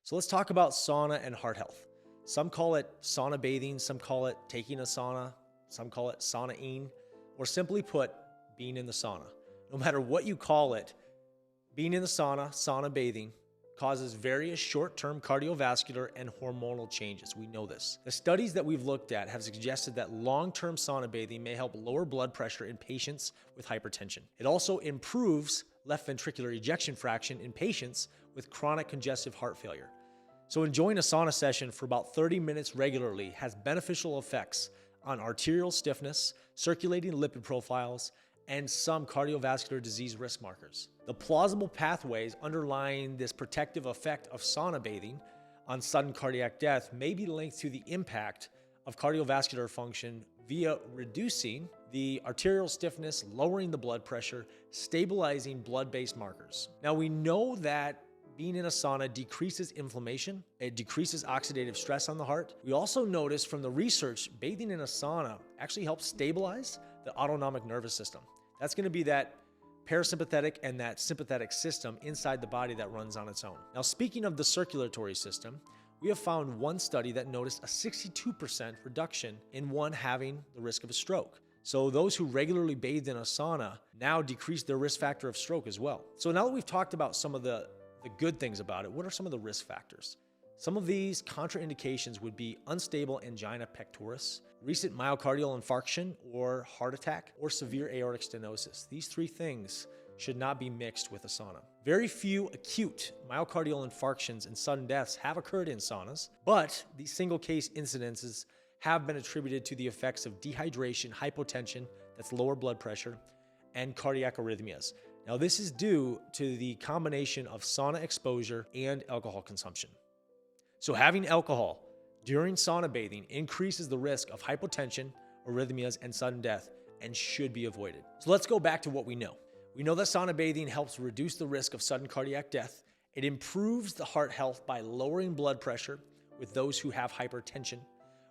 So let's talk about sauna and heart health. Some call it sauna bathing, some call it taking a sauna, some call it saunaing, or simply put, being in the sauna. No matter what you call it, being in the sauna bathing, causes various short-term cardiovascular and hormonal changes. We know this. The studies that we've looked at have suggested that long-term sauna bathing may help lower blood pressure in patients with hypertension. It also improves left ventricular ejection fraction in patients with chronic congestive heart failure. So enjoying a sauna session for about 30 minutes regularly has beneficial effects on arterial stiffness, circulating lipid profiles, and some cardiovascular disease risk markers. The plausible pathways underlying this protective effect of sauna bathing on sudden cardiac death may be linked to the impact of cardiovascular function via reducing the arterial stiffness, lowering the blood pressure, stabilizing blood-based markers. Now we know that being in a sauna decreases inflammation, it decreases oxidative stress on the heart. We also notice from the research, bathing in a sauna actually helps stabilize the autonomic nervous system. That's going to be that parasympathetic and that sympathetic system inside the body that runs on its own. Now, speaking of the circulatory system, we have found one study that noticed a 62% reduction in one having the risk of a stroke. So those who regularly bathed in a sauna now decrease their risk factor of stroke as well. So now that we've talked about some of the good things about it, what are some of the risk factors? Some of these contraindications would be unstable angina pectoris, recent myocardial infarction or heart attack, or severe aortic stenosis. These three things should not be mixed with a sauna. Very few acute myocardial infarctions and sudden deaths have occurred in saunas, but these single case incidences have been attributed to the effects of dehydration, hypotension, that's lower blood pressure, and cardiac arrhythmias. Now this is due to the combination of sauna exposure and alcohol consumption. So having alcohol during sauna bathing increases the risk of hypotension, arrhythmias, and sudden death and should be avoided. So let's go back to what we know. We know that sauna bathing helps reduce the risk of sudden cardiac death. It improves the heart health by lowering blood pressure with those who have hypertension.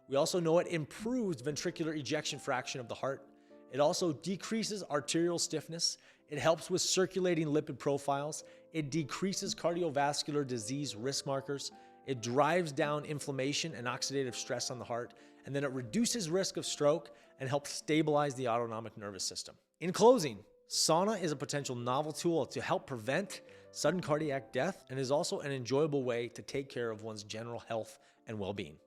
We also know it improves ventricular ejection fraction of the heart. It also decreases arterial stiffness. It helps with circulating lipid profiles. It decreases cardiovascular disease risk markers. It drives down inflammation and oxidative stress on the heart, and then it reduces risk of stroke and helps stabilize the autonomic nervous system. In closing, sauna is a potential novel tool to help prevent sudden cardiac death and is also an enjoyable way to take care of one's general health and well-being.